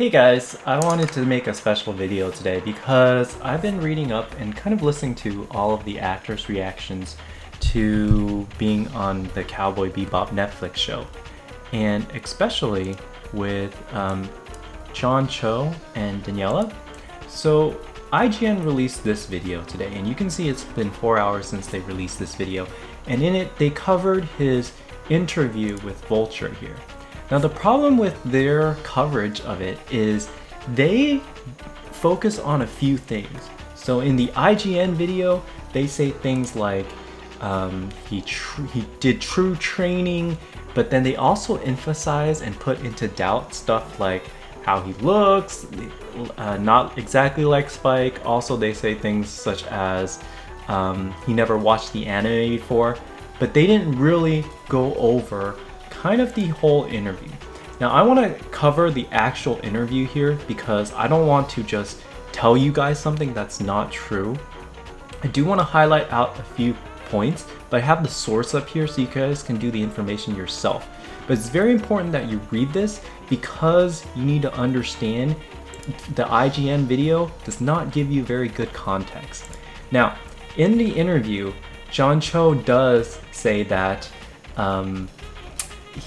Hey guys, I wanted to make a special video today because I've been reading up and kind of listening to all of the actors' reactions to being on the Cowboy Bebop Netflix show, and especially with Johncho and Daniela. So IGN released this video today, and you can see it's been 4 hours since they released this video, and in it they covered his interview with Vulture here. Now the problem with their coverage of it is they focus on a few things. So in the IGN video, they say things like he did true training, but then they also emphasize and put into doubt stuff like how he looks, not exactly like Spike. Also they say things such as he never watched the anime before, but they didn't really go over kind of the whole interview. Now I want to cover the actual interview here because I don't want to just tell you guys something that's not true. I do want to highlight out a few points, but I have the source up here so you guys can do the information yourself. But it's very important that you read this because you need to understand the IGN video does not give you very good context. Now, in the interview, Johncho does say that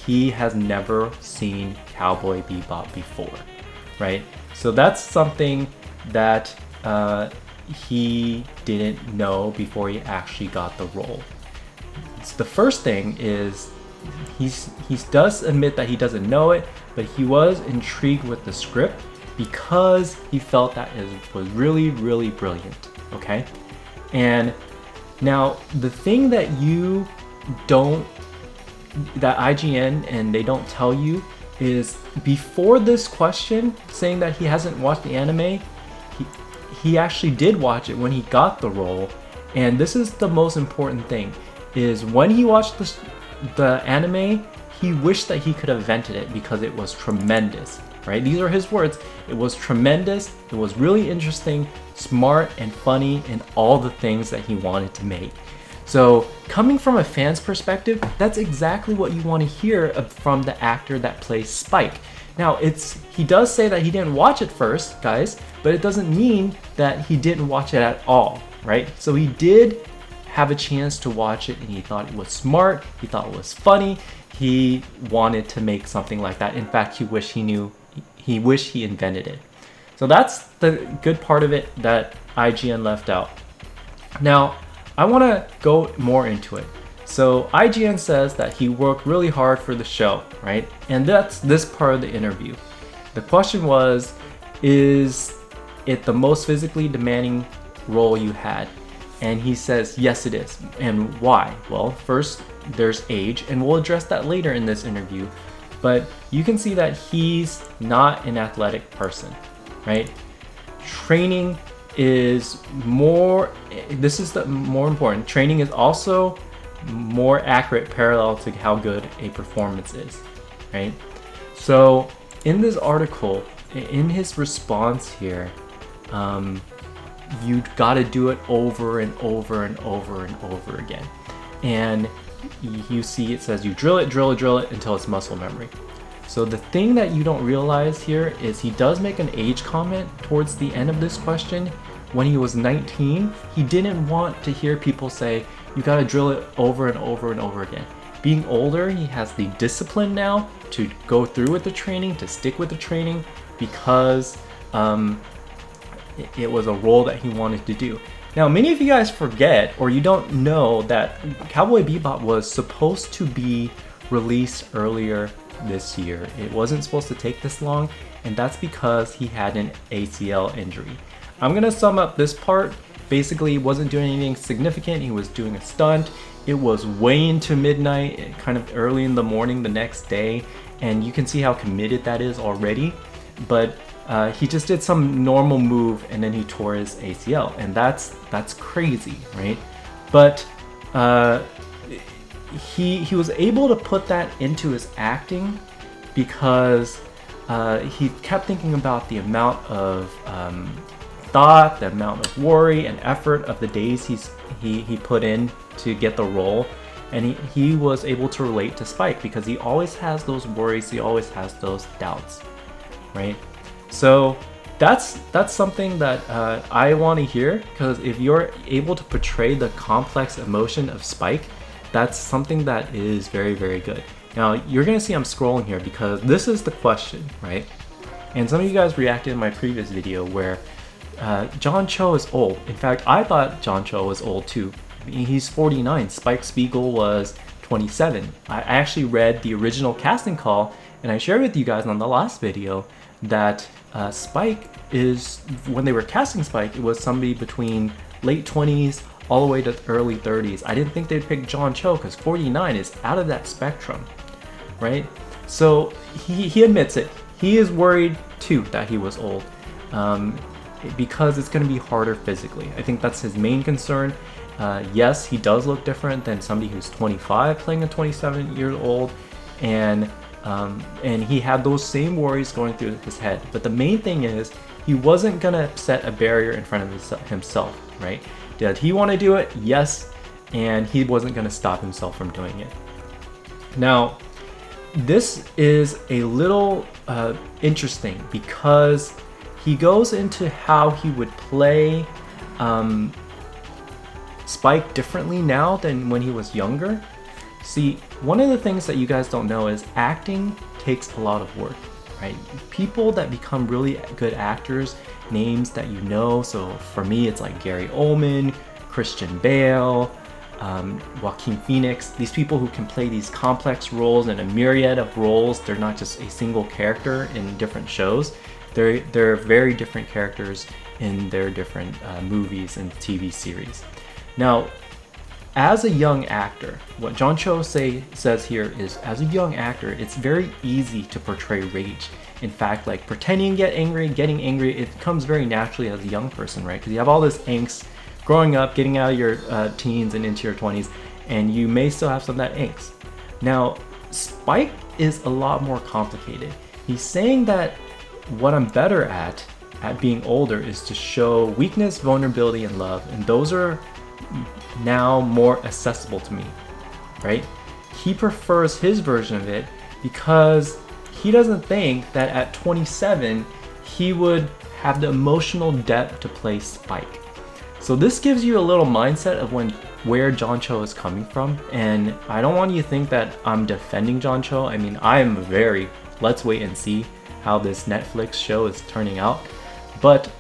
he has never seen Cowboy Bebop before, right? So that's something that he didn't know before he actually got the role. So the first thing is he does admit that he doesn't know it, but he was intrigued with the script because he felt that it was really, really brilliant, okay? And now the thing that that IGN and they don't tell you is before this question saying that he hasn't watched the anime, he actually did watch it when he got the role. And this is the most important thing, is when he watched the anime, he wished that he could have vented it because it was tremendous, right? These are his words. It was tremendous, it was really interesting, smart and funny, and all the things that he wanted to make. So coming from a fan's perspective, that's exactly what you want to hear from the actor that plays Spike. Now he does say that he didn't watch it first, guys, but it doesn't mean that he didn't watch it at all, right? So he did have a chance to watch it and he thought it was smart, he thought it was funny, he wanted to make something like that. In fact, he wished he invented it. So that's the good part of it that IGN left out. Now, I want to go more into it. So IGN says that he worked really hard for the show, right? And that's this part of the interview. The question was, is it the most physically demanding role you had? And he says, yes it is. And why? Well, first there's age, and we'll address that later in this interview. But you can see that he's not an athletic person, right? Training is more, this is the more important. Training is also more accurate parallel to how good a performance is, right? So in this article, in his response here, you gotta do it over and over and over and over again. And you see it says you drill it until it's muscle memory. So the thing that you don't realize here is he does make an age comment towards the end of this question. When he was 19, he didn't want to hear people say, you gotta drill it over and over and over again. Being older, he has the discipline now to go through with the training, to stick with the training, because it was a role that he wanted to do. Now, many of you guys forget, or you don't know, that Cowboy Bebop was supposed to be released earlier this year. It wasn't supposed to take this long, and that's because he had an ACL injury. I'm gonna sum up this part. Basically, he wasn't doing anything significant. He was doing a stunt. It was way into midnight, kind of early in the morning the next day, and you can see how committed that is already. But he just did some normal move and then he tore his ACL, and that's crazy, right? But he was able to put that into his acting because he kept thinking about the amount of thought, the amount of worry and effort of the days he put in to get the role, and he was able to relate to Spike because he always has those worries, he always has those doubts, right? So that's something that I want to hear, because if you're able to portray the complex emotion of Spike, that's something that is very, very good. Now you're gonna see I'm scrolling here because this is the question, right? And some of you guys reacted in my previous video where Johncho is old. In fact, I thought Johncho was old too. I mean, he's 49. Spike Spiegel was 27. I actually read the original casting call, and I shared with you guys on the last video that Spike is, when they were casting Spike, it was somebody between late 20s all the way to early 30s. I didn't think they'd pick Johncho because 49 is out of that spectrum, right? So he admits it. He is worried too that he was old, because it's going to be harder physically. I think that's his main concern. Yes, he does look different than somebody who's 25 playing a 27-year-old, and he had those same worries going through his head. But the main thing is he wasn't going to set a barrier in front of himself, right? Did he want to do it? Yes, and he wasn't going to stop himself from doing it. Now, this is a little interesting because he goes into how he would play Spike differently now than when he was younger. See, one of the things that you guys don't know is acting takes a lot of work, right? People that become really good actors, names that you know, so for me it's like Gary Oldman, Christian Bale, Joaquin Phoenix, these people who can play these complex roles in a myriad of roles. They're not just a single character in different shows. They're very different characters in their different movies and TV series. Now, as a young actor, what Johncho says here is, as a young actor, it's very easy to portray rage. In fact, like pretending to get angry, getting angry, it comes very naturally as a young person, right? Because you have all this angst growing up, getting out of your teens and into your 20s, and you may still have some of that angst. Now, Spike is a lot more complicated. He's saying that what I'm better at being older is to show weakness, vulnerability, and love, and those are now more accessible to me, right? He prefers his version of it because he doesn't think that at 27 he would have the emotional depth to play Spike. So this gives you a little mindset of where Johncho is coming from, and I don't want you to think that I'm defending Johncho. I mean, I am very, let's wait and see how this Netflix show is turning out. But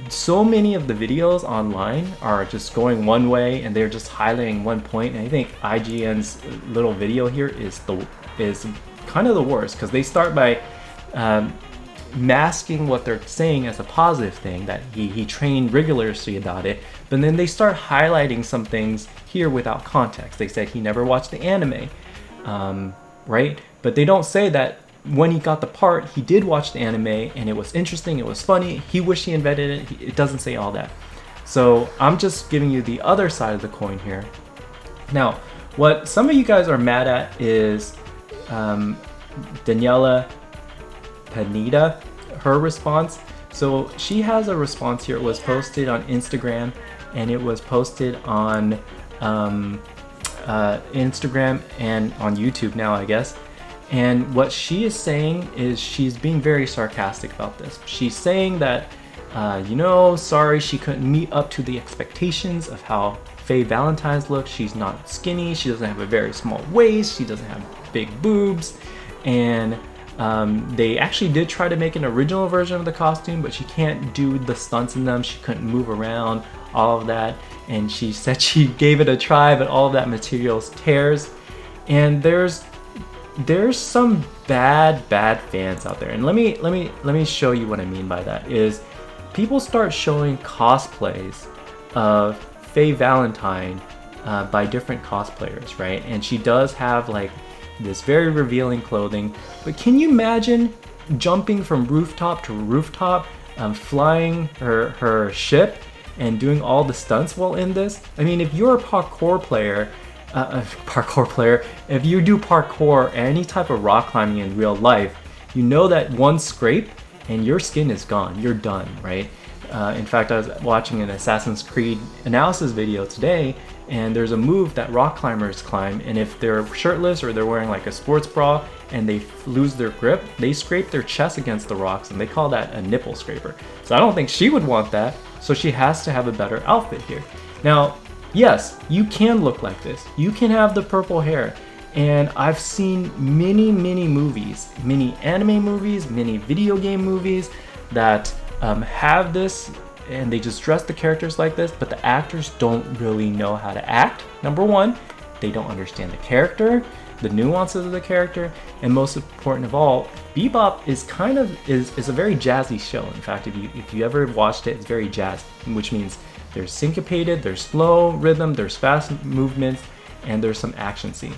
so many of the videos online are just going one way and they're just highlighting one point, and I think IGN's little video here is kind of the worst, because they start by masking what they're saying as a positive thing, that he trained rigorously about it, but then they start highlighting some things here without context. They said he never watched the anime, right? But they don't say that when he got the part, he did watch the anime and it was interesting, it was funny, he wished he invented it. It doesn't say all that. So I'm just giving you the other side of the coin here. Now, what some of you guys are mad at is Daniella Penita, her response. So she has a response here. It was posted on Instagram, and it was posted on Instagram and on YouTube now, I guess. And what she is saying is she's being very sarcastic about this. She's saying that, sorry, she couldn't meet up to the expectations of how Faye Valentine's looks. She's not skinny. She doesn't have a very small waist. She doesn't have big boobs. And they actually did try to make an original version of the costume, but she can't do the stunts in them. She couldn't move around, all of that. And she said she gave it a try, but all of that material tears. And there's some bad fans out there, and let me show you what I mean by that. Is people start showing cosplays of Faye Valentine by different cosplayers, right? And she does have like this very revealing clothing, but can you imagine jumping from rooftop to rooftop, flying her ship and doing all the stunts while in this? I mean, if you're a parkour player, if you do parkour or any type of rock climbing in real life, you know that one scrape and your skin is gone, you're done, right? In fact, I was watching an Assassin's Creed analysis video today, and there's a move that rock climbers climb, and if they're shirtless or they're wearing like a sports bra and they lose their grip, they scrape their chest against the rocks, and they call that a nipple scraper. So I don't think she would want that, so she has to have a better outfit here. Now, yes, you can look like this. You can have the purple hair. And I've seen many movies, many anime movies, many video game movies that have this, and they just dress the characters like this, but the actors don't really know how to act. Number one, they don't understand the character, the nuances of the character, and most important of all, Bebop is is a very jazzy show. In fact, if you ever watched it, it's very jazz, which means there's syncopated, there's slow rhythm, there's fast movements, and there's some action scene.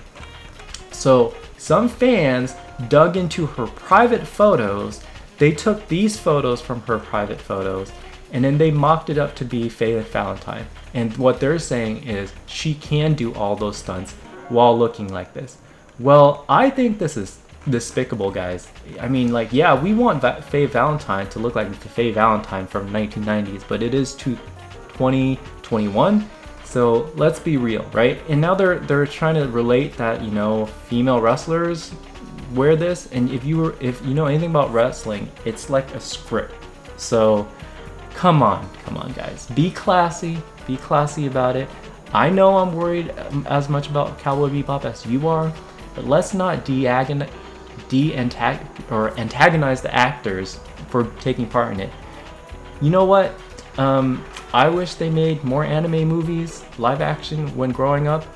So some fans dug into her private photos. They took these photos from her private photos, and then they mocked it up to be Faye Valentine. And what they're saying is she can do all those stunts while looking like this. Well, I think this is despicable, guys. I mean, like, yeah, we want Faye Valentine to look like Faye Valentine from 1990s, but it is 2021. So let's be real, right? And now they're trying to relate that, you know, female wrestlers wear this, and if you know anything about wrestling, it's like a script. So come on guys, be classy about it. I know I'm worried as much about Cowboy Bebop as you are, but let's not antagonize the actors for taking part in it. You know what? I wish they made more anime movies, live action, when growing up,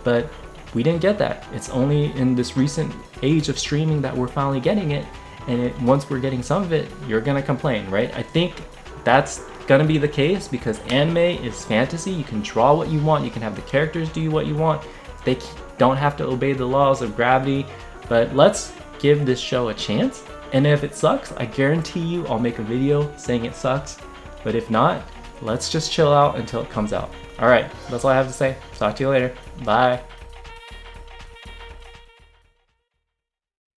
but we didn't get that. It's only in this recent age of streaming that we're finally getting it, and once we're getting some of it, you're gonna complain, right? I think that's gonna be the case because anime is fantasy. You can draw what you want, you can have the characters do what you want. They don't have to obey the laws of gravity, but let's give this show a chance. And if it sucks, I guarantee you I'll make a video saying it sucks. But if not, let's just chill out until it comes out. All right, that's all I have to say. Talk to you later. Bye.